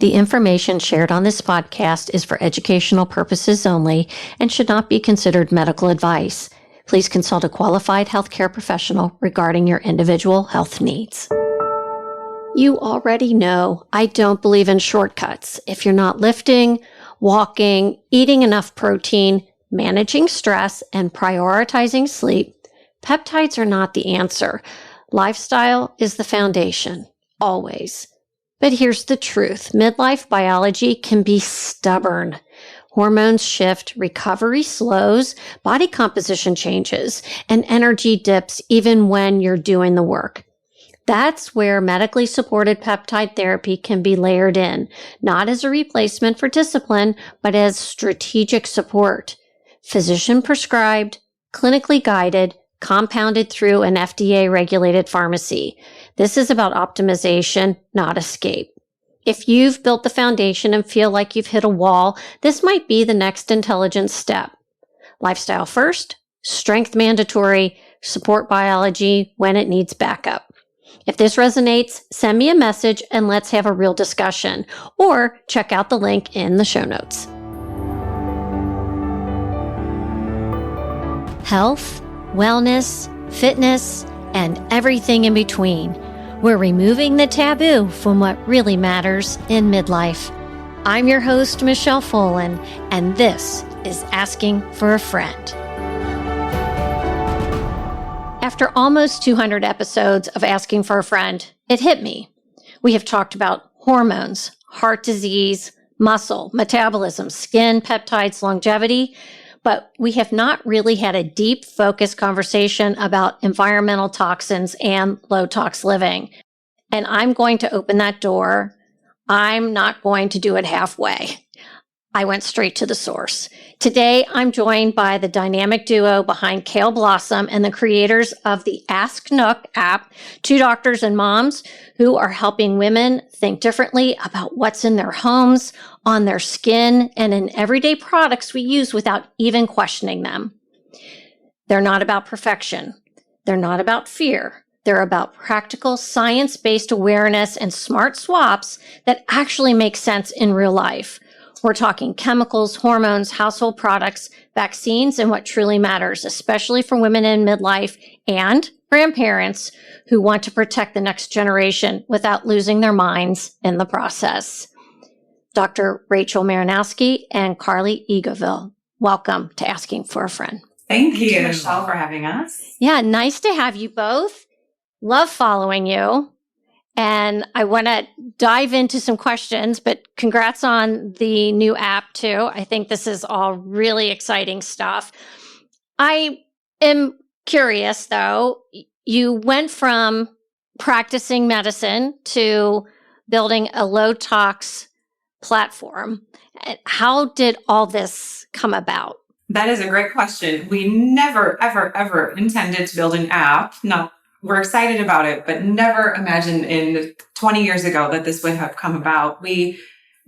The information shared on this podcast is for educational purposes only and should not be considered medical advice. Please consult a qualified healthcare professional regarding your individual health needs. You already know I don't believe in shortcuts. If you're not lifting, walking, eating enough protein, managing stress, and prioritizing sleep, peptides are not the answer. Lifestyle is the foundation, always. But here's the truth. Midlife biology can be stubborn. Hormones shift, recovery slows, body composition changes, and energy dips even when you're doing the work. That's where medically supported peptide therapy can be layered in, not as a replacement for discipline, but as strategic support. Physician prescribed, clinically guided, compounded through an FDA-regulated pharmacy. This is about optimization, not escape. If you've built the foundation and feel like you've hit a wall, this might be the next intelligent step. Lifestyle first, strength mandatory, support biology when it needs backup. If this resonates, send me a message and let's have a real discussion, or check out the link in the show notes. Health, wellness, fitness, and everything in between. We're removing the taboo from what really matters in midlife. I'm your host, Michelle Folan, and this is Asking for a Friend. After almost 200 episodes of Asking for a Friend, it hit me. We have talked about hormones, heart disease, muscle, metabolism, skin, peptides, longevity, but we have not really had a deep, focused conversation about environmental toxins and low-tox living. And I'm going to open that door. I'm not going to do it halfway. I went straight to the source. Today, I'm joined by the dynamic duo behind Kale Blossom and the creators of the Ask Nook app, two doctors and moms who are helping women think differently about what's in their homes, on their skin, and in everyday products we use without even questioning them. They're not about perfection. They're not about fear. They're about practical, science-based awareness and smart swaps that actually make sense in real life. We're talking chemicals, hormones, household products, vaccines, and what truly matters, especially for women in midlife and grandparents who want to protect the next generation without losing their minds in the process. Dr. Rachel Marynowski and Carly Egoavil, welcome to Asking for a Friend. Thank you, Michelle, for having us. Yeah, nice to have you both. Love following you. And I want to dive into some questions, but congrats on the new app too. I think this is all really exciting stuff. I am curious though, you went from practicing medicine to building a low-tox platform. How did all this come about? That is a great question. We never, ever, ever intended to build an app. No. We're excited about it, but never imagined in 20 years ago that this would have come about. We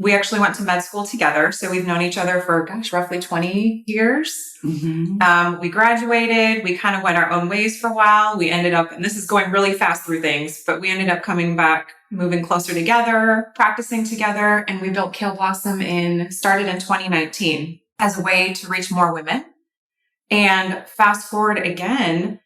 actually went to med school together. So we've known each other for, roughly 20 years. Mm-hmm. We graduated. We kind of went our own ways for a while. We ended up, and this is going really fast through things, but we ended up coming back, moving closer together, practicing together. And we built Kale Blossom started in 2019 as a way to reach more women. And fast forward again,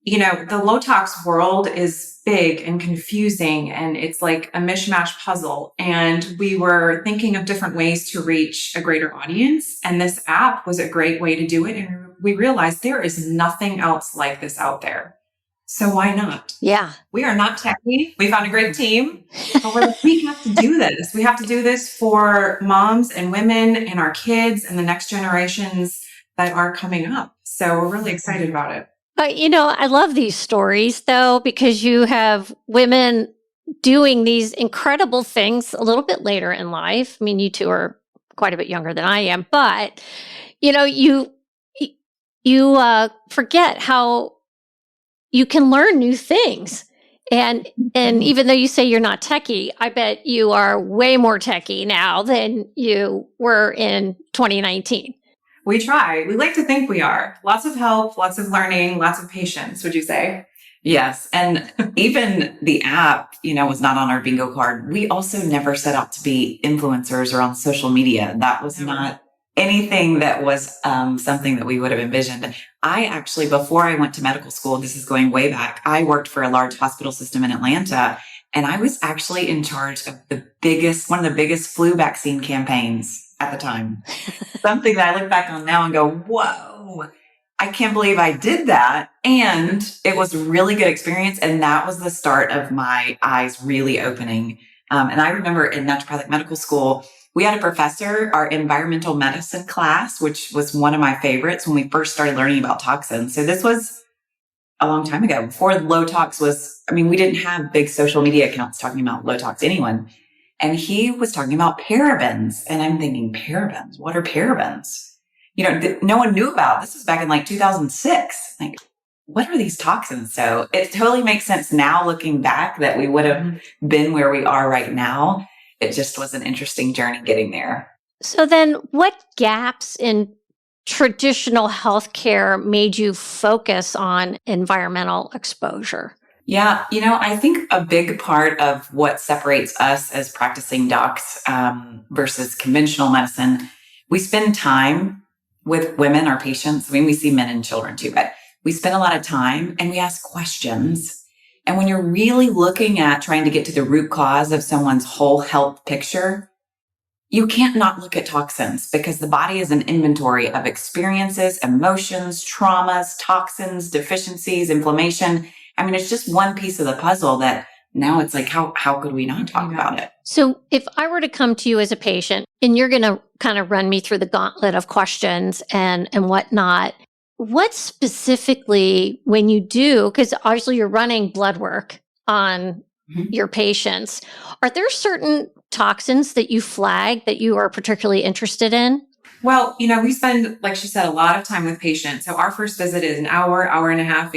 the low-tox world is big and confusing, and it's like a mishmash puzzle. And we were thinking of different ways to reach a greater audience. And this app was a great way to do it. And we realized there is nothing else like this out there. So why not? Yeah. We are not techy. We found a great team, but we have to do this. We have to do this for moms and women and our kids and the next generations that are coming up. So we're really excited about it. I love these stories, though, because you have women doing these incredible things a little bit later in life. I mean, you two are quite a bit younger than I am, but, you forget how you can learn new things. And even though you say you're not techie, I bet you are way more techie now than you were in 2019. We try. We like to think we are. Lots of help, lots of learning, lots of patience, would you say? Yes. And even the app, was not on our bingo card. We also never set out to be influencers or on social media. That was not anything that was something that we would have envisioned. I actually, before I went to medical school, this is going way back, I worked for a large hospital system in Atlanta, and I was actually in charge of one of the biggest flu vaccine campaigns at the time. Something that I look back on now and go, whoa, I can't believe I did that. And it was a really good experience. And that was the start of my eyes really opening. And I remember in naturopathic medical school, we had a professor, our environmental medicine class, which was one of my favorites when we first started learning about toxins. So this was a long time ago, before Low-Tox we didn't have big social media accounts talking about Low-Tox, anyone. And he was talking about parabens. And I'm thinking, parabens? What are parabens? No one knew about. This was back in 2006. Like, what are these toxins? So it totally makes sense now looking back that we would have been where we are right now. It just was an interesting journey getting there. So then what gaps in traditional healthcare made you focus on environmental exposure? Yeah, I think a big part of what separates us as practicing docs versus conventional medicine, we spend time with women, our patients. We see men and children too, but we spend a lot of time and we ask questions. And when you're really looking at trying to get to the root cause of someone's whole health picture, you can't not look at toxins, because the body is an inventory of experiences, emotions, traumas, toxins, deficiencies, inflammation. It's just one piece of the puzzle that now it's like, how could we not talk about it? So if I were to come to you as a patient and you're going to kind of run me through the gauntlet of questions and whatnot, what specifically, when you do, because obviously you're running blood work on your patients, are there certain toxins that you flag that you are particularly interested in? Well, we spend, like she said, a lot of time with patients. So our first visit is an hour, hour and a half.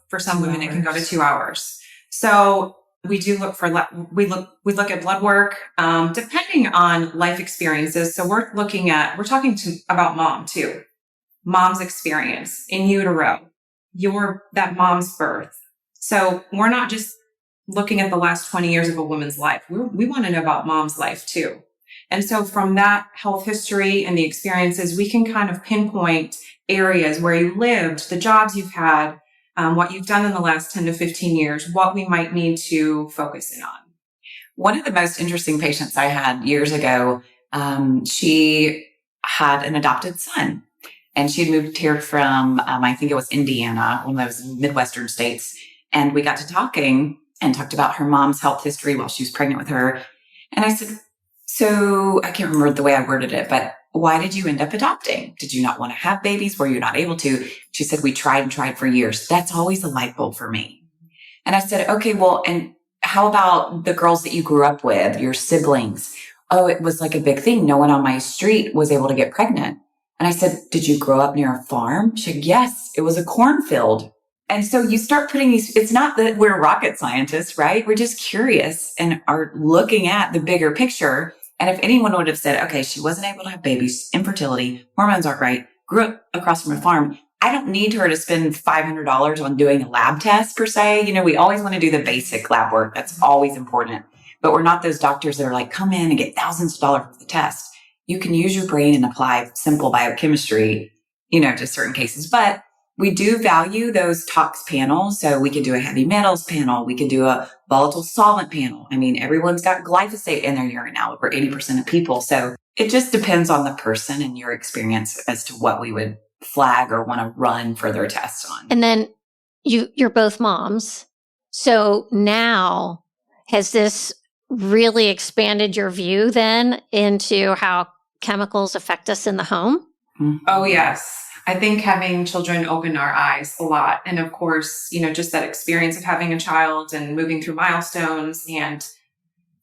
For some women, it can go to 2 hours. So we do look for, we look at blood work, depending on life experiences. So we're talking about mom too. Mom's experience in utero, that mom's birth. So we're not just looking at the last 20 years of a woman's life. We want to know about mom's life too. And so from that health history and the experiences, we can kind of pinpoint areas where you lived, the jobs you've had, what you've done in the last 10 to 15 years, what we might need to focus in on. One of the most interesting patients I had years ago, she had an adopted son. And she had moved here from, I think it was Indiana, one of those Midwestern states. And we got to talking and talked about her mom's health history while she was pregnant with her. And I said, so I can't remember the way I worded it, but why did you end up adopting? Did you not want to have babies? Were you not able to? She said, we tried and tried for years. That's always a light bulb for me. And I said, okay, well, and how about the girls that you grew up with, your siblings? Oh, it was like a big thing. No one on my street was able to get pregnant. And I said, did you grow up near a farm? She said, yes, it was a cornfield. And so you start putting it's not that we're rocket scientists, right? We're just curious and are looking at the bigger picture. And if anyone would have said, okay, she wasn't able to have babies, infertility, hormones aren't right, grew up across from a farm, I don't need her to spend $500 on doing a lab test per se. We always want to do the basic lab work. That's always important. But we're not those doctors that are like, come in and get thousands of dollars for the test. You can use your brain and apply simple biochemistry, to certain cases. But we do value those tox panels. So we can do a heavy metals panel. We can do a volatile solvent panel. Everyone's got glyphosate in their urine now, over 80% of people. So it just depends on the person and your experience as to what we would flag or want to run further tests on. And then you're both moms. So now has this really expanded your view then into how chemicals affect us in the home? Oh, yes. I think having children opened our eyes a lot. And of course, just that experience of having a child and moving through milestones and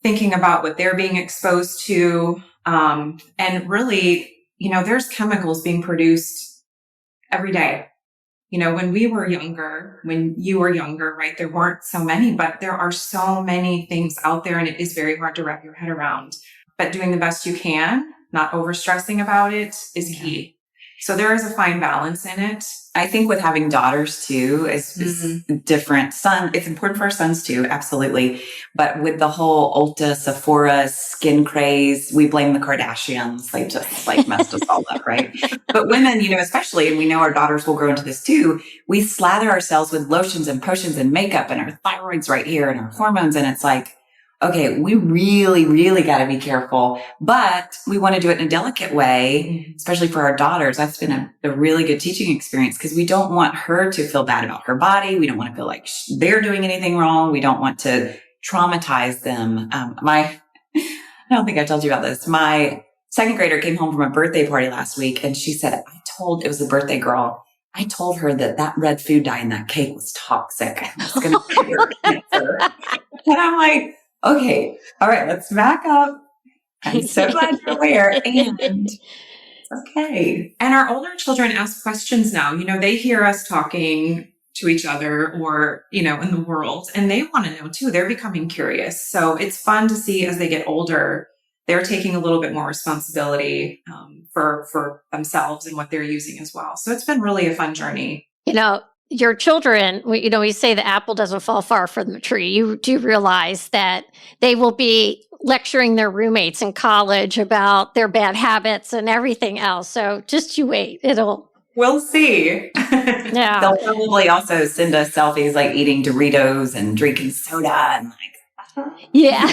thinking about what they're being exposed to. And really, there's chemicals being produced every day. When we were younger, when you were younger, right, there weren't so many, but there are so many things out there and it is very hard to wrap your head around. But doing the best you can, not overstressing about it, is key. So there is a fine balance in it. I think with having daughters too is different. It's important for our sons too, absolutely. But with the whole Ulta, Sephora, skin craze, we blame the Kardashians. They just messed us all up, right? But women, especially, and we know our daughters will grow into this too, we slather ourselves with lotions and potions and makeup and our thyroid's right here and our hormones. And it's like, okay, we really, really got to be careful, but we want to do it in a delicate way, especially for our daughters. That's been a really good teaching experience because we don't want her to feel bad about her body. We don't want to feel like they're doing anything wrong. We don't want to traumatize them. I don't think I told you about this. My second grader came home from a birthday party last week and she said, it was a birthday girl. I told her that red food dye in that cake was toxic. I was going to give her cancer. And I'm like, okay, all right, let's back up. I'm so glad you're aware. And it's okay. And our older children ask questions now. They hear us talking to each other or, in the world, and they want to know too. They're becoming curious. So it's fun to see as they get older, they're taking a little bit more responsibility for themselves and what they're using as well. So it's been really a fun journey. Your children, we say the apple doesn't fall far from the tree. You do realize that they will be lecturing their roommates in college about their bad habits and everything else. So just you wait. We'll see. Yeah. They'll probably also send us selfies eating Doritos and drinking soda and yeah.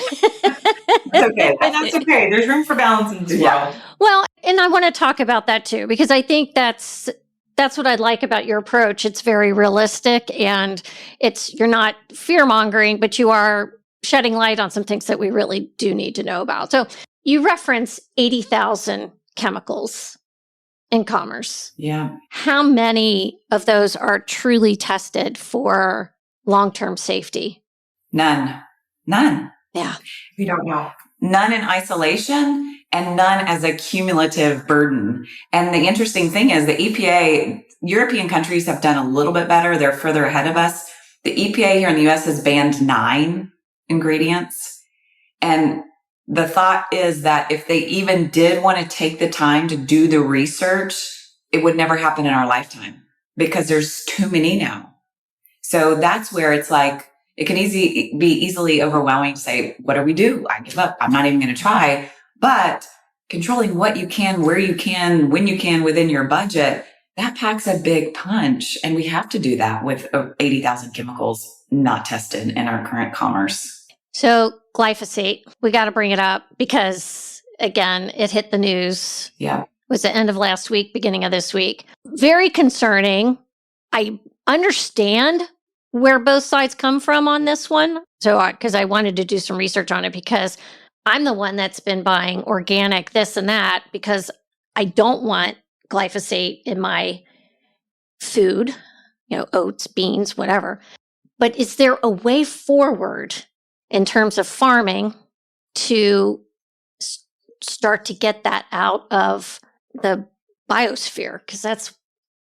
That's okay. And that's okay. There's room for balance in this world. Well, and I want to talk about that too, because I think that's what I like about your approach. It's very realistic and you're not fear mongering, but you are shedding light on some things that we really do need to know about. So you reference 80,000 chemicals in commerce. Yeah. How many of those are truly tested for long-term safety? None. Yeah. We don't know. None in isolation and none as a cumulative burden. And the interesting thing is the EPA, European countries have done a little bit better. They're further ahead of us. The EPA here in the US has banned 9 ingredients. And the thought is that if they even did want to take the time to do the research, it would never happen in our lifetime because there's too many now. So that's where it's it can be easily overwhelming to say, what do we do? I give up. I'm not even going to try. But controlling what you can, where you can, when you can within your budget, that packs a big punch. And we have to do that with 80,000 chemicals not tested in our current commerce. So glyphosate, we got to bring it up because, again, it hit the news. Yeah. It was the end of last week, beginning of this week. Very concerning. I understand where both sides come from on this one. So, because I wanted to do some research on it because I'm the one that's been buying organic this and that because I don't want glyphosate in my food, oats, beans, whatever. But is there a way forward in terms of farming to start to get that out of the biosphere? Because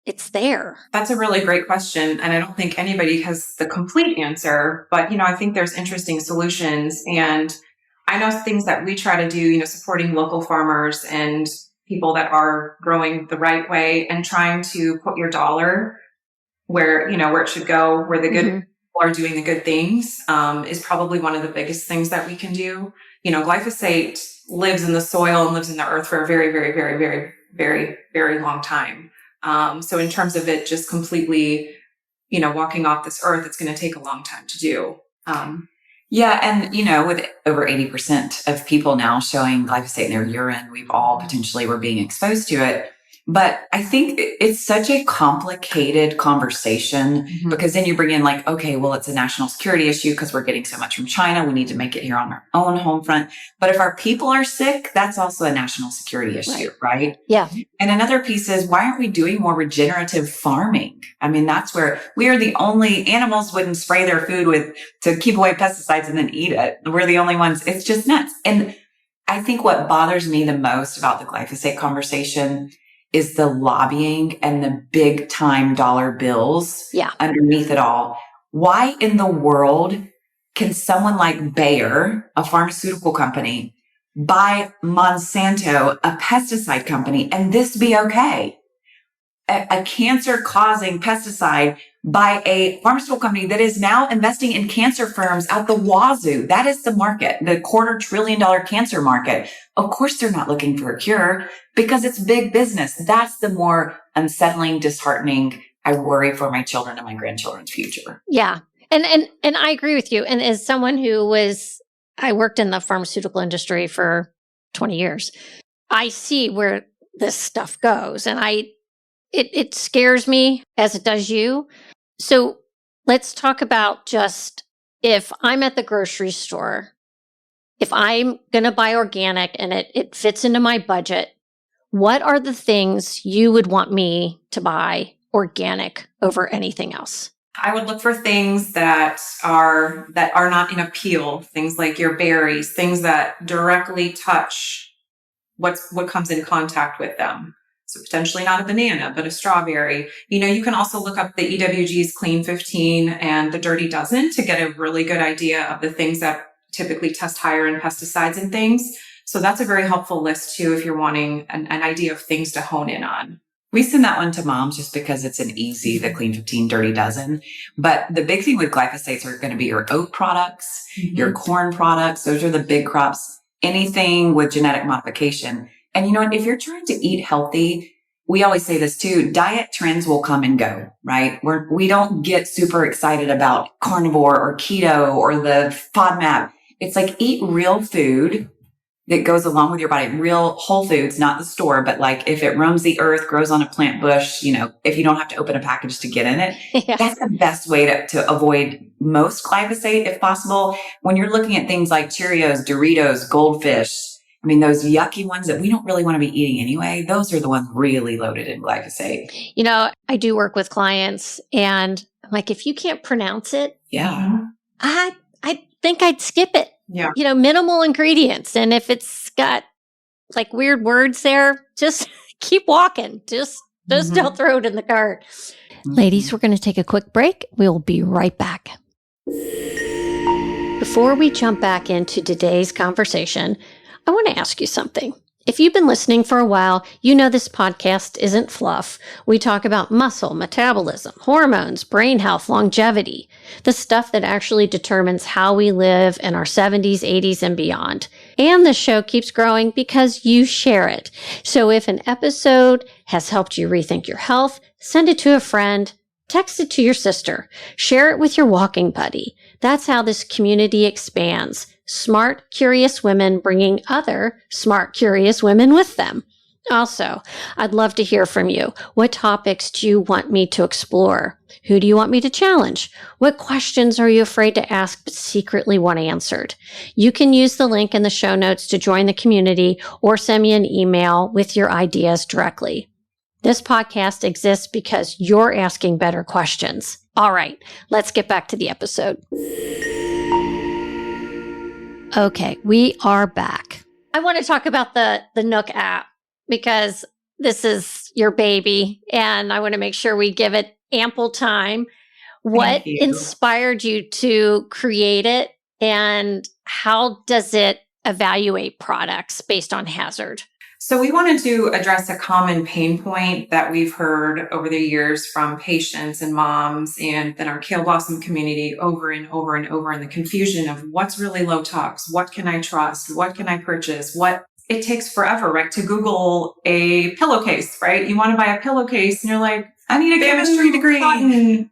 it's there. That's a really great question. And I don't think anybody has the complete answer, but, I think there's interesting solutions. And I know things that we try to do, supporting local farmers and people that are growing the right way and trying to put your dollar where it should go, where the good people are doing the good things, is probably one of the biggest things that we can do. Glyphosate lives in the soil and lives in the earth for a very, very, very, very, very, very long time. So in terms of it just completely, walking off this earth, it's going to take a long time to do. Yeah. And, with over 80% of people now showing glyphosate in their urine, we've all potentially were being exposed to it. But I think it's such a complicated conversation because then you bring in okay, well, it's a national security issue because we're getting so much from China. We need to make it here on our own home front. But if our people are sick, that's also a national security issue, right? Yeah. And another piece is why aren't we doing more regenerative farming? I mean, that's where we are the only animals wouldn't spray their food to keep away pesticides and then eat it. We're the only ones. It's just nuts. And I think what bothers me the most about the glyphosate conversation is the lobbying and the big time dollar bills underneath it all. Why in the world can someone like Bayer, a pharmaceutical company, buy Monsanto, a pesticide company, and this be okay? a cancer-causing pesticide by a pharmaceutical company that is now investing in cancer firms out the wazoo. That is the market, the $250 billion cancer market. Of course, they're not looking for a cure because it's big business. That's the more unsettling, disheartening. I worry for my children and my grandchildren's future. Yeah. And I agree with you. And as someone I worked in the pharmaceutical industry for 20 years. I see where this stuff goes, and it scares me as it does you. So let's talk about just if I'm at the grocery store, if I'm going to buy organic and it fits into my budget, what are the things you would want me to buy organic over anything else? I would look for things that are not in a peel, things like your berries, things that directly touch what comes in contact with them. So potentially not a banana, but a strawberry. You can also look up the EWG's Clean 15 and the Dirty Dozen to get a really good idea of the things that typically test higher in pesticides and things. So that's a very helpful list too if you're wanting an idea of things to hone in on. We send that one to moms just because it's an easy, the Clean 15 Dirty Dozen. But the big thing with glyphosates are going to be your oat products, your corn products. Those are the big crops, anything with genetic modification. And you know what? If you're trying to eat healthy, we always say this too, diet trends will come and go, right? We don't get super excited about carnivore or keto or the FODMAP. It's like eat real food that goes along with your body, real whole foods, not the store, but like if it roams the earth, grows on a plant bush, if you don't have to open a package to get in it, that's the best way to avoid most glyphosate if possible. When you're looking at things like Cheerios, Doritos, Goldfish, those yucky ones that we don't really want to be eating anyway, those are the ones really loaded in glyphosate. I do work with clients and I'm like, if you can't pronounce it, I think I'd skip it. Yeah. Minimal ingredients. And if it's got like weird words there, just keep walking. Just don't throw it in the cart. Ladies, we're going to take a quick break. We'll be right back. Before we jump back into today's conversation, I want to ask you something. If you've been listening for a while, you know this podcast isn't fluff. We talk about muscle, metabolism, hormones, brain health, longevity, the stuff that actually determines how we live in our 70s, 80s, and beyond. And the show keeps growing because you share it. So if an episode has helped you rethink your health, send it to a friend, text it to your sister, share it with your walking buddy. That's how this community expands. Smart, curious women bringing other smart, curious women with them. Also, I'd love to hear from you. What topics do you want me to explore? Who do you want me to challenge? What questions are you afraid to ask but secretly want answered? You can use the link in the show notes to join the community or send me an email with your ideas directly. This podcast exists because you're asking better questions. All right, let's get back to the episode. Okay, we are back. I want to talk about the Nook app because this is your baby and I want to make sure we give it ample time. What inspired you to create it and how does it evaluate products based on hazard? So we wanted to address a common pain point that we've heard over the years from patients and moms and then our Kale Blossom community over and over and over, and the confusion of what's really low tox, what can I trust, what can I purchase, it takes forever, right? To Google a pillowcase, right? You want to buy a pillowcase and you're like, I need a chemistry degree. Cotton,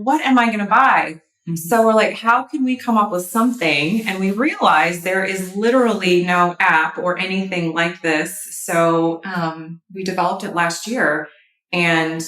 what am I going to buy? So we're like, how can we come up with something? And we realized there is literally no app or anything like this. So we developed it last year. And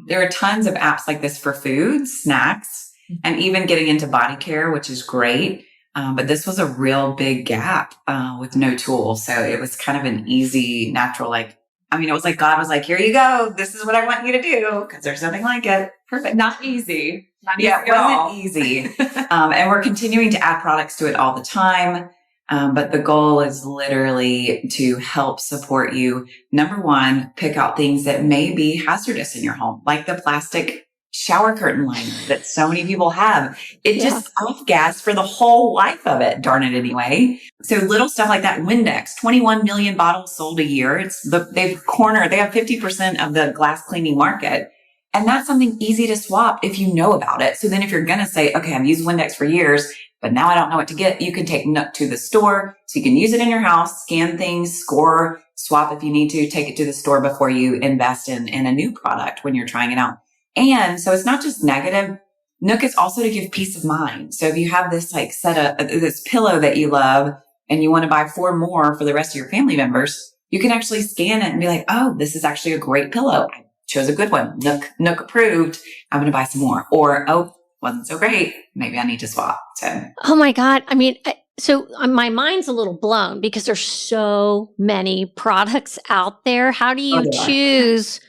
there are tons of apps like this for food, snacks, and even getting into body care, which is great. But this was a real big gap with no tool. So it was kind of an easy, natural, it was like God was like, here you go. This is what I want you to do because there's nothing like it. Perfect. Not easy. It wasn't easy. And we're continuing to add products to it all the time. But the goal is literally to help support you. Number one, pick out things that may be hazardous in your home, like the plastic shower curtain liner that so many people have. It just off-gas for the whole life of it, darn it anyway. So little stuff like that. Windex, 21 million bottles sold a year. They have 50% of the glass cleaning market. And that's something easy to swap if you know about it. So then if you're going to say, okay, I've used Windex for years, but now I don't know what to get, you can take Nook to the store. So you can use it in your house, scan things, score, swap if you need to, take it to the store before you invest in a new product when you're trying it out. And so it's not just negative. Nook is also to give peace of mind. So if you have this like this pillow that you love and you want to buy 4 more for the rest of your family members, you can actually scan it and be like, oh, this is actually a great pillow. I chose a good one. Nook approved. I'm going to buy some more. Or, oh, wasn't so great. Maybe I need to swap. So, oh my God. I mean, so my mind's a little blown because there's so many products out there. How do you choose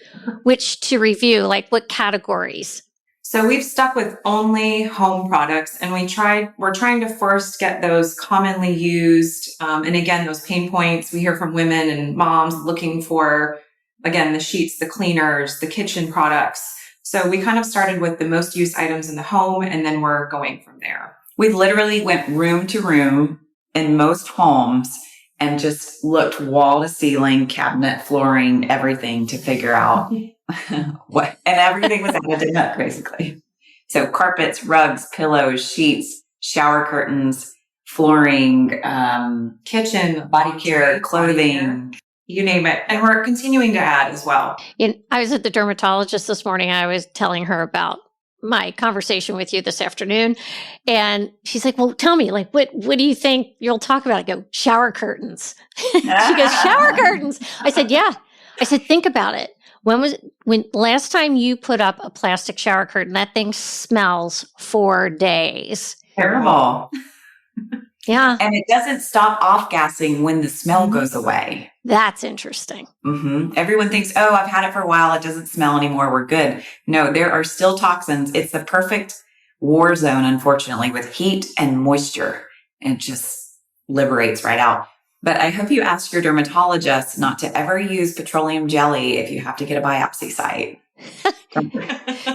which to review? Like what categories? So we've stuck with only home products, and we're trying to first get those commonly used. And again, those pain points we hear from women and moms looking for, again, the sheets, the cleaners, the kitchen products. So we kind of started with the most used items in the home, and then we're going from there. We literally went room to room in most homes and just looked wall to ceiling, cabinet, flooring, everything to figure out what, and everything was added to Nook basically. So carpets, rugs, pillows, sheets, shower curtains, flooring, kitchen, body care, clothing, you name it. And we're continuing to add as well. I was at the dermatologist this morning. I was telling her about my conversation with you this afternoon. And she's like, well, tell me, like, what do you think you'll talk about? I go, shower curtains. She goes, shower curtains. I said, yeah. I said, think about it. When last time you put up a plastic shower curtain, that thing smells for days. Terrible. Yeah. And it doesn't stop off-gassing when the smell goes away. That's interesting. Mm-hmm. Everyone thinks, oh, I've had it for a while. It doesn't smell anymore. We're good. No, there are still toxins. It's the perfect war zone, unfortunately, with heat and moisture. It just liberates right out. But I hope you ask your dermatologist not to ever use petroleum jelly if you have to get a biopsy site.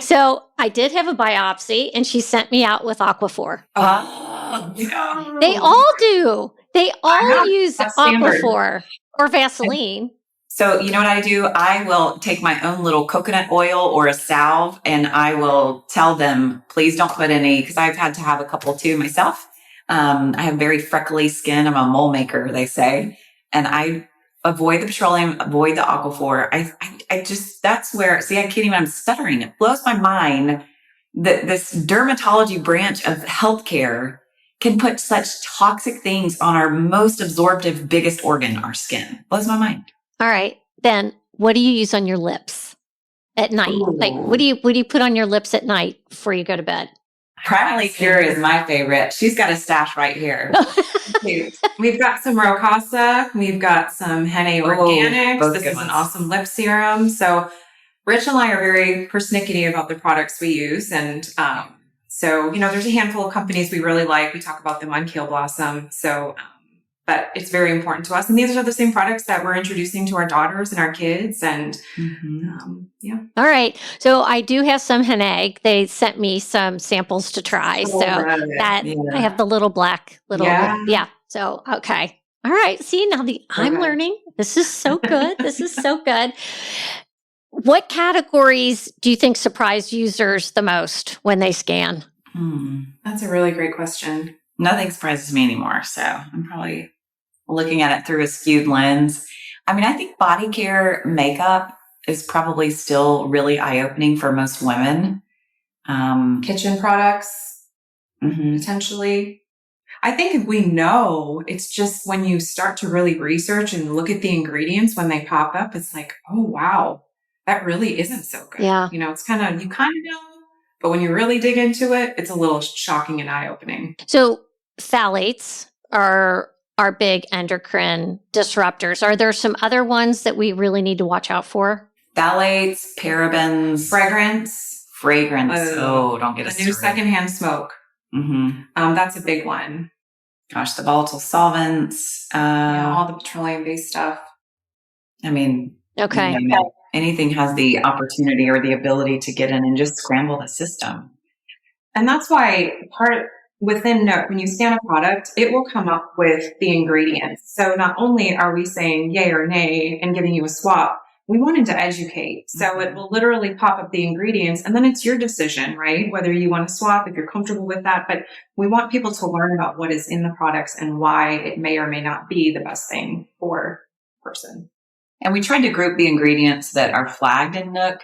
So I did have a biopsy and she sent me out with Aquaphor. Oh, no. They all do. They all use Aquaphor or Vaseline. So you know what I do? I will take my own little coconut oil or a salve and I will tell them, please don't put any, because I've had to have a couple too myself. I have very freckly skin. I'm a mole maker, they say. And I avoid the petroleum, avoid the Aquaphor. I just, that's where, see, I can't even, I'm stuttering. It blows my mind that this dermatology branch of healthcare can put such toxic things on our most absorptive, biggest organ, our skin. Blows my mind. All right. Then what do you use on your lips at night? Ooh. Like, what do you put on your lips at night before you go to bed? Primarily Pure is my favorite. She's got a stash right here. We've got some Rocasa. We've got some Henne Organics. This is an awesome lip serum. So Rich and I are very persnickety about the products we use. And so, there's a handful of companies we really like. We talk about them on Kale Blossom. So, but it's very important to us. And these are the same products that we're introducing to our daughters and our kids. And All right. So I do have some Henne. They sent me some samples to try. I have the little black So, okay. All right. See, now I'm learning. This is so good. This is so good. What categories do you think surprise users the most when they scan? That's a really great question. Nothing surprises me anymore. So I'm probably looking at it through a skewed lens. I mean, I think body care makeup is probably still really eye-opening for most women. Kitchen products, potentially. I think we know, it's just when you start to really research and look at the ingredients when they pop up, it's like, oh, wow, that really isn't so good. Yeah. It's you kind of know, but when you really dig into it, it's a little shocking and eye-opening. So phthalates are our big endocrine disruptors. Are there some other ones that we really need to watch out for? Phthalates, parabens, fragrance. Don't get us started. New secondhand smoke. That's a big one. Gosh, the volatile solvents. All the petroleum-based stuff. I mean, okay. anything has the opportunity or the ability to get in and just scramble the system. And that's why within Nook, when you scan a product, it will come up with the ingredients. So not only are we saying yay or nay and giving you a swap, we wanted to educate. So it will literally pop up the ingredients, and then it's your decision, right? Whether you want to swap, if you're comfortable with that. But we want people to learn about what is in the products and why it may or may not be the best thing for a person. And we tried to group the ingredients that are flagged in Nook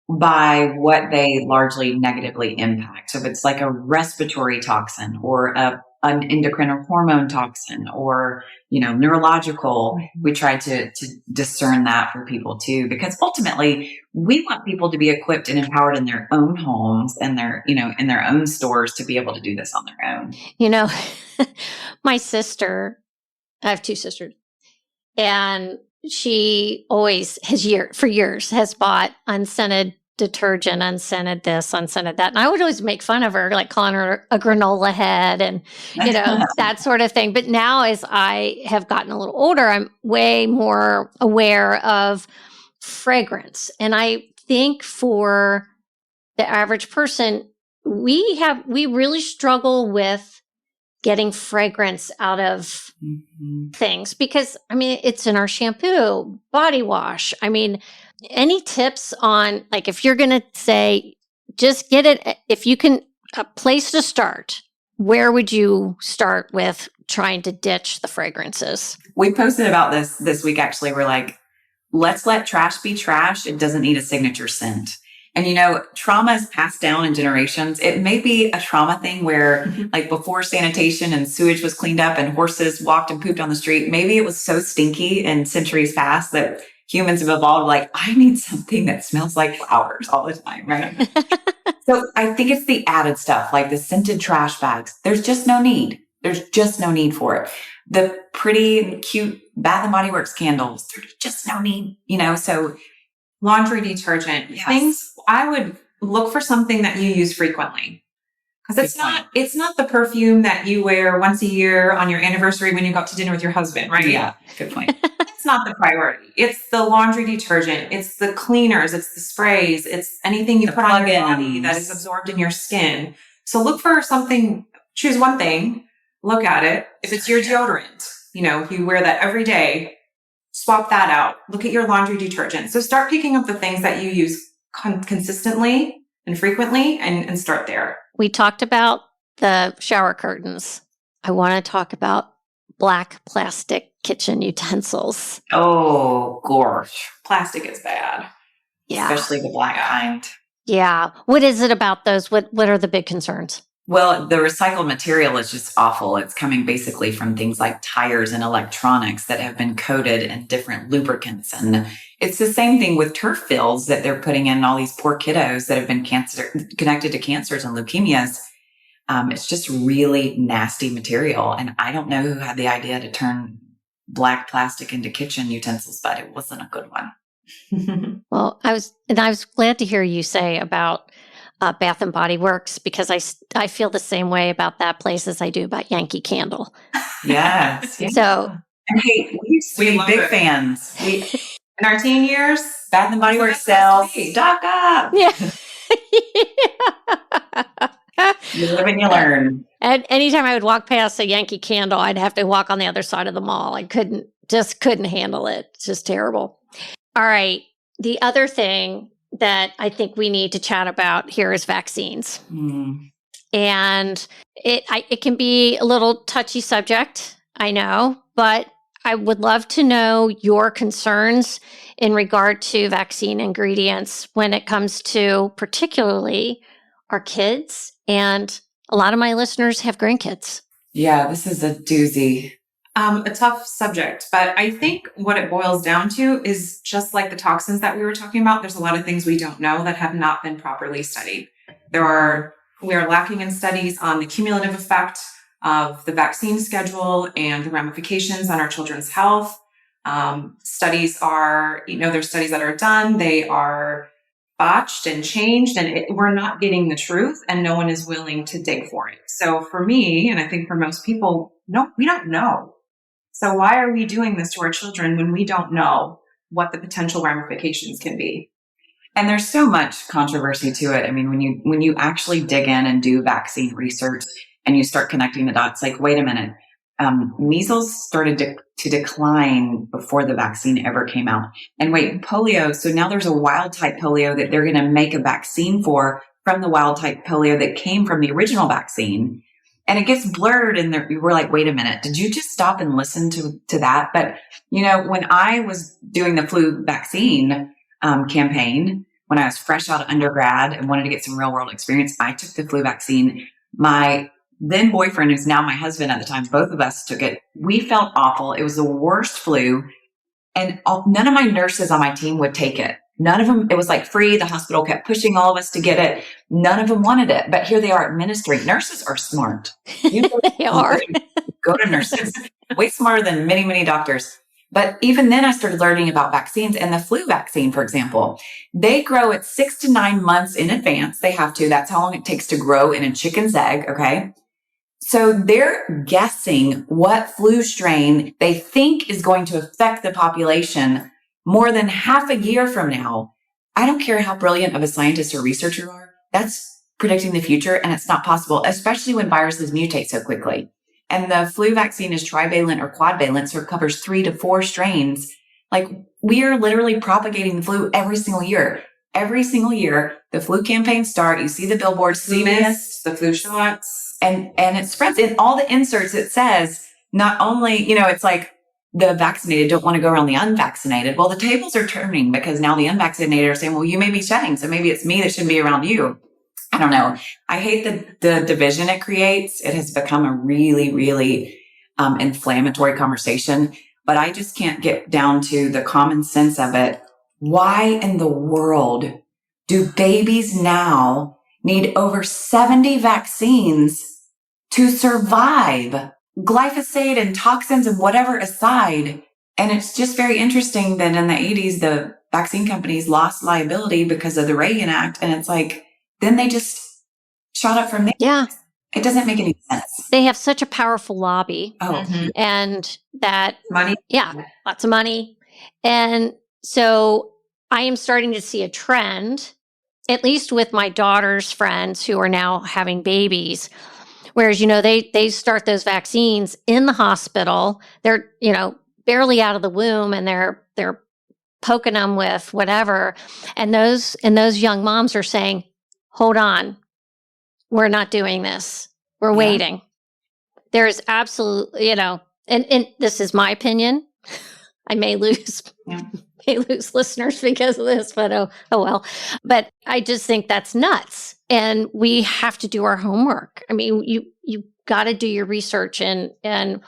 by what they largely negatively impact. So if it's like a respiratory toxin or an endocrine or hormone toxin or, neurological, we try to discern that for people too, because ultimately we want people to be equipped and empowered in their own homes and in their own stores to be able to do this on their own. My sister, I have two sisters, and she always for years has bought unscented detergent, unscented this, unscented that. And I would always make fun of her, like calling her a granola head and, that sort of thing. But now as I have gotten a little older, I'm way more aware of fragrance. And I think for the average person, we really struggle with getting fragrance out of things because, it's in our shampoo, body wash. Any tips on, like, if you're going to say, just get it, if you can, a place to start, where would you start with trying to ditch the fragrances? We posted about this week, actually. We're like, let's let trash be trash. It doesn't need a signature scent. And, trauma is passed down in generations. It may be a trauma thing where like before sanitation and sewage was cleaned up and horses walked and pooped on the street, maybe it was so stinky in centuries past that humans have evolved like, I need something that smells like flowers all the time, right? So I think it's the added stuff, like the scented trash bags. There's just no need. There's just no need for it. The pretty, cute Bath and Body Works candles, there's just no need, so laundry detergent, yes. Things I would look for something that you use frequently. Because it's not the perfume that you wear once a year on your anniversary when you go out to dinner with your husband, right? Yeah, good point. It's not the priority. It's the laundry detergent. It's the cleaners. It's the sprays. It's anything you put on your body that is absorbed in your skin. So look for something, choose one thing, look at it. If it's your deodorant, if you wear that every day, swap that out. Look at your laundry detergent. So start picking up the things that you use consistently and frequently and start there. We talked about the shower curtains. I want to talk about black plastic kitchen utensils. Oh, gosh. Plastic is bad. Yeah. Especially the black kind. Yeah. What is it about those? What are the big concerns? Well, the recycled material is just awful. It's coming basically from things like tires and electronics that have been coated in different lubricants. And it's the same thing with turf fields that they're putting in all these poor kiddos that have been connected to cancers and leukemias. It's just really nasty material. And I don't know who had the idea to turn black plastic into kitchen utensils, but it wasn't a good one. Well, I was glad to hear you say about Bath and Body Works, because I feel the same way about that place as I do about Yankee Candle. Yes. So, and hey, we used to be big fans. In our teen years, Bath and Body Works sales, stock up. Yeah. You live and you learn. And anytime I would walk past a Yankee Candle, I'd have to walk on the other side of the mall. I couldn't handle it. It's just terrible. All right. The other thing that I think we need to chat about here is vaccines. And it can be a little touchy subject, I know, but I would love to know your concerns in regard to vaccine ingredients when it comes to particularly our kids. And a lot of my listeners have grandkids. Yeah, this is a doozy. A tough subject, but I think what it boils down to is just like the toxins that we were talking about. There's a lot of things we don't know that have not been properly studied. We are lacking in studies on the cumulative effect of the vaccine schedule and the ramifications on our children's health. Studies are, there's studies that are done. They are botched and changed, and we're not getting the truth, and no one is willing to dig for it. So for me, and I think for most people, no, we don't know. So why are we doing this to our children when we don't know? what the potential ramifications can be. And there's so much controversy to it. I mean, when you actually dig in and do vaccine research and you start connecting the dots, like, wait a minute, measles started to decline before the vaccine ever came out. And wait, polio. So now there's a wild type polio that they're going to make a vaccine for from the wild type polio that came from the original vaccine. And it gets blurred, and we're like, wait a minute, did you just stop and listen to that? But, when I was doing the flu vaccine campaign, when I was fresh out of undergrad and wanted to get some real world experience, I took the flu vaccine. My then boyfriend, who's now my husband at the time, both of us took it. We felt awful. It was the worst flu. And none of my nurses on my team would take it. None of them, it was like free. The hospital kept pushing all of us to get it. None of them wanted it. But here they are administering. Nurses are smart. They are. Go to nurses. Way smarter than many, many doctors. But even then I started learning about vaccines, and the flu vaccine, for example, they grow at 6 to 9 months in advance. They have to. That's how long it takes to grow in a chicken's egg. Okay. So they're guessing what flu strain they think is going to affect the population more than half a year from now. I don't care how brilliant of a scientist or researcher you are. That's predicting the future, and it's not possible, especially when viruses mutate so quickly. And the flu vaccine is trivalent or quadvalent, so it covers 3 to 4 strains. Like, we are literally propagating the flu every single year. Every single year, the flu campaigns start. You see the billboards, Flu mists, the flu shots. And it spreads. In all the inserts, it says not only, it's like the vaccinated don't want to go around the unvaccinated. Well, the tables are turning because now the unvaccinated are saying, well, you may be shedding, so maybe it's me that shouldn't be around you. I don't know. I hate the division it creates. It has become a really, really inflammatory conversation, but I just can't get down to the common sense of it. Why in the world do babies now need over 70 vaccines to survive? Glyphosate and toxins and whatever aside. And it's just very interesting that in the 80s, the vaccine companies lost liability because of the Reagan Act. And it's like, then they just shot up from there. Yeah. It doesn't make any sense. They have such a powerful lobby. Oh, And that, Money. yeah, lots of money. And so I am starting to see a trend, at least with my daughter's friends who are now having babies. Whereas, they start those vaccines in the hospital. They're, barely out of the womb, and they're poking them with whatever. And those young moms are saying, hold on, we're not doing this. We're waiting. There is absolutely, and this is my opinion. I may lose listeners because of this, but oh well. But I just think that's nuts. And we have to do our homework. I mean, you got to do your research and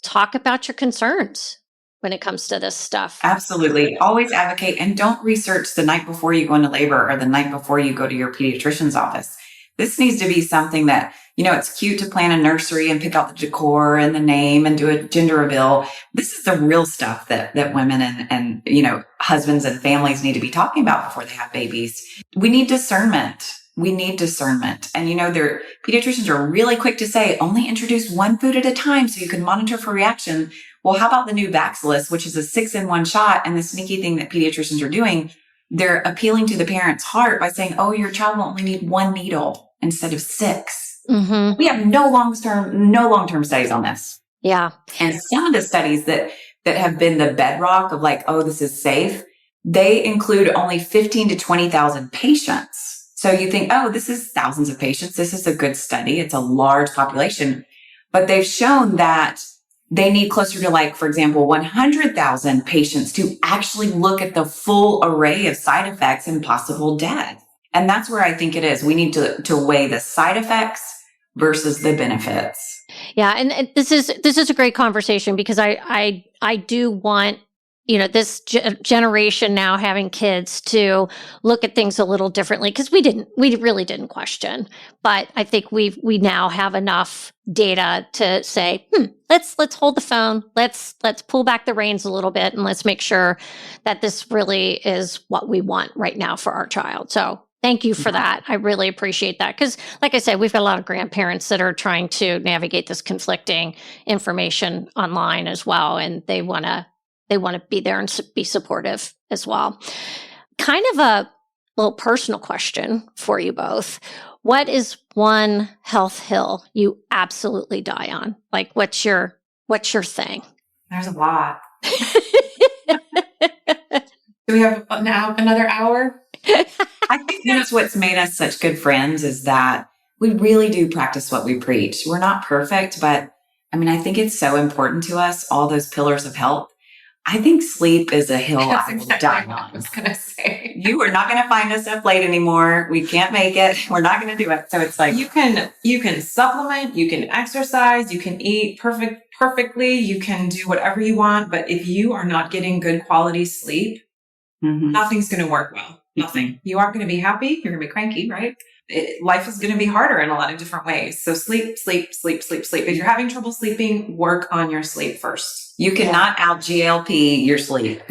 talk about your concerns when it comes to this stuff. absolutely. Always advocate, and don't research the night before you go into labor or the night before you go to your pediatrician's office. This needs to be something that, it's cute to plan a nursery and pick out the decor and the name and do a gender reveal. This is the real stuff that women and husbands and families need to be talking about before they have babies. We need discernment. And, their pediatricians are really quick to say, only introduce one food at a time so you can monitor for reaction. Well, how about the new Vaxilus, which is a 6-in-1 shot? And the sneaky thing that pediatricians are doing, they're appealing to the parent's heart by saying, oh, your child will only need 1 needle instead of 6. Mm-hmm. We have no long-term studies on this. Yeah. And some of the studies that have been the bedrock of like, oh, this is safe, they include only 15 to 20,000 patients. So you think, oh, this is thousands of patients. This is a good study. It's a large population. But they've shown that they need closer to, like, for example, 100,000 patients to actually look at the full array of side effects and possible death. And that's where I think it is. We need to weigh the side effects versus the benefits. Yeah. And this is a great conversation because I do want, this generation now having kids to look at things a little differently, because we really didn't question, but I think we now have enough data to say, let's hold the phone. Let's pull back the reins a little bit, and let's make sure that this really is what we want right now for our child. So thank you for that. I really appreciate that. Because like I said, we've got a lot of grandparents that are trying to navigate this conflicting information online as well. And they want to they want to be there and be supportive as well. Kind of a little personal question for you both. What is one health hill you absolutely die on? Like, what's your thing? There's a lot. Do we have now another hour? I think that's what's made us such good friends is that we really do practice what we preach. We're not perfect, but I mean, I think it's so important to us, all those pillars of health. I think sleep is a hill I will die on. I was going to say. You are not going to find us up late anymore. We can't make it. We're not going to do it. So it's like you can supplement, you can exercise, you can eat perfectly, you can do whatever you want, but if you are not getting good quality sleep, nothing's going to work well. Nothing. You aren't going to be happy. You're going to be cranky, right? Life is going to be harder in a lot of different ways. So sleep. If you're having trouble sleeping, work on your sleep first. You cannot out GLP your sleep.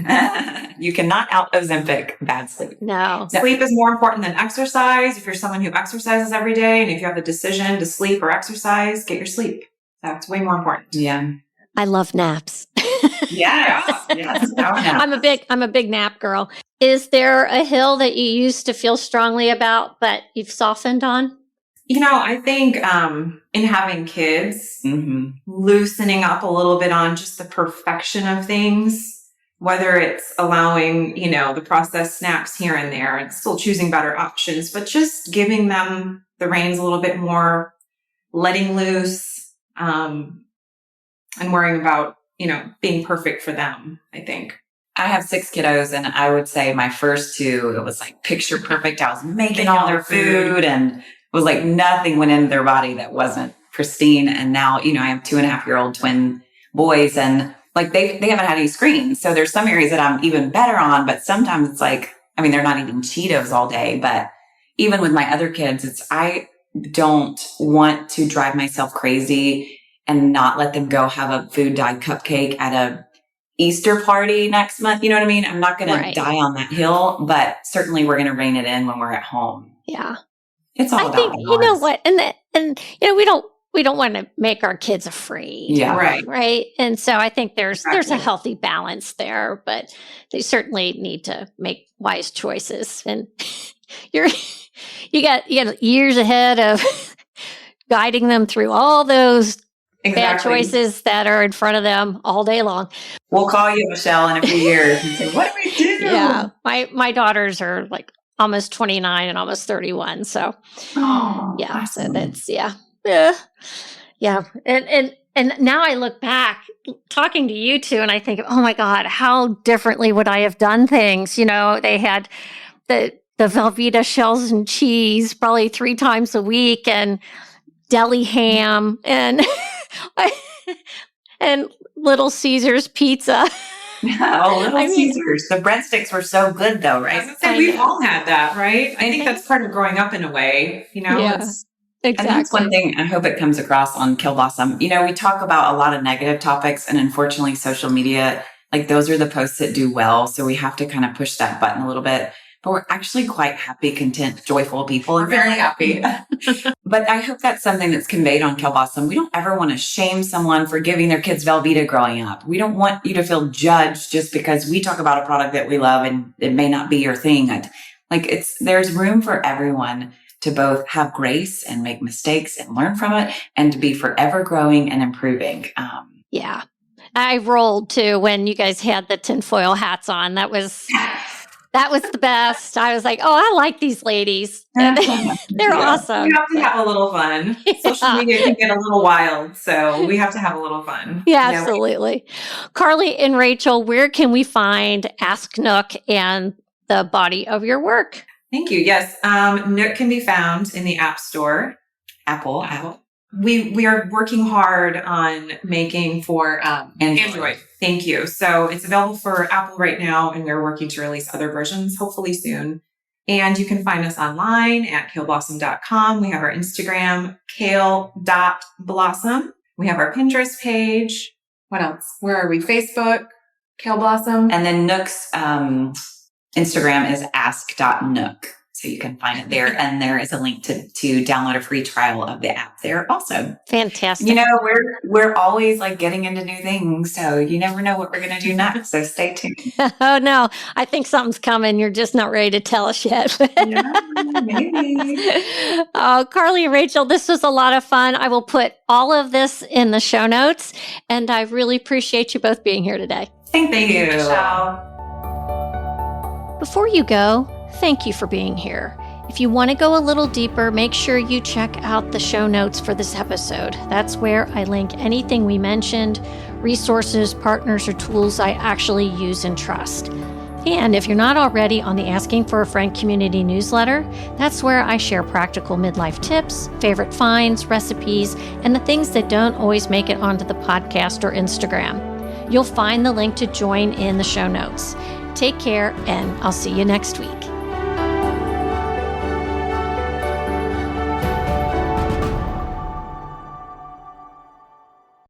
You cannot out Ozempic bad sleep. No. Sleep is more important than exercise. If you're someone who exercises every day and if you have the decision to sleep or exercise, get your sleep. That's way more important. Yeah. I love naps. Yes. I'm a big nap girl. Is there a hill that you used to feel strongly about, but you've softened on? I think in having kids, loosening up a little bit on just the perfection of things, whether it's allowing, the processed snacks here and there and still choosing better options, but just giving them the reins a little bit more, letting loose, and worrying about, being perfect for them, I think. I have 6 kiddos and I would say my first 2, it was like picture perfect. I was making all their food and it was like nothing went into their body that wasn't pristine. And now, I have 2.5-year-old twin boys and like they haven't had any screens. So there's some areas that I'm even better on, but sometimes it's like, they're not eating Cheetos all day, but even with my other kids, I don't want to drive myself crazy and not let them go have a food dyed cupcake at a Easter party next month. You know what I mean? I'm not going to die on that hill, but certainly we're going to rein it in when we're at home. Yeah. It's all I about think, balance. you know what? And we don't want to make our kids afraid. Yeah. Right. And so I think there's a healthy balance there, but they certainly need to make wise choices. And you got years ahead of guiding them through all those bad choices that are in front of them all day long. We'll call you, Michelle, in a few years and say, what do we do? Yeah. My daughters are like almost 29 and almost 31. So awesome. So that's, yeah. And now I look back talking to you two and I think, oh my God, how differently would I have done things? They had the Velveeta shells and cheese probably 3 times a week and deli ham and and Little Caesars pizza. Caesars. The breadsticks were so good though, right? I was gonna say, we've all had that, right? I think that's part of growing up in a way, Yes, exactly. And that's one thing I hope it comes across on Kale Blossom. We talk about a lot of negative topics and unfortunately social media, like those are the posts that do well. So we have to kind of push that button a little bit. But we're actually quite happy, content, joyful people. We're very happy. But I hope that's something that's conveyed on Kale Blossom. We don't ever want to shame someone for giving their kids Velveeta growing up. We don't want you to feel judged just because we talk about a product that we love and it may not be your thing. There's room for everyone to both have grace and make mistakes and learn from it and to be forever growing and improving. Yeah. I rolled too when you guys had the tinfoil hats on. That was the best. I was like, oh, I like these ladies. They're awesome. We have to have a little fun. Social media can get a little wild, so we have to have a little fun. Yeah, absolutely. Carly and Rachel, where can we find Ask Nook and the body of your work? Thank you. Yes. Nook can be found in the App Store. Apple. We are working hard on making for Android. Thank you. So it's available for Apple right now, and we're working to release other versions hopefully soon. And you can find us online at kaleblossom.com. We have our Instagram, kale.blossom. We have our Pinterest page. What else? Where are we? Facebook, Kale Blossom. And then Nook's Instagram is ask.nook. So you can find it there. And there is a link to download a free trial of the app there also. Fantastic. You know, we're always like getting into new things. So you never know what we're going to do next. So stay tuned. Oh, no. I think something's coming. You're just not ready to tell us yet. Yeah, maybe. Oh, Carly and Rachel, this was a lot of fun. I will put all of this in the show notes. And I really appreciate you both being here today. Thank you, Michelle. Before you go, thank you for being here. If you want to go a little deeper, make sure you check out the show notes for this episode. That's where I link anything we mentioned, resources, partners, or tools I actually use and trust. And if you're not already on the Asking for a Friend community newsletter, that's where I share practical midlife tips, favorite finds, recipes, and the things that don't always make it onto the podcast or Instagram. You'll find the link to join in the show notes. Take care, and I'll see you next week.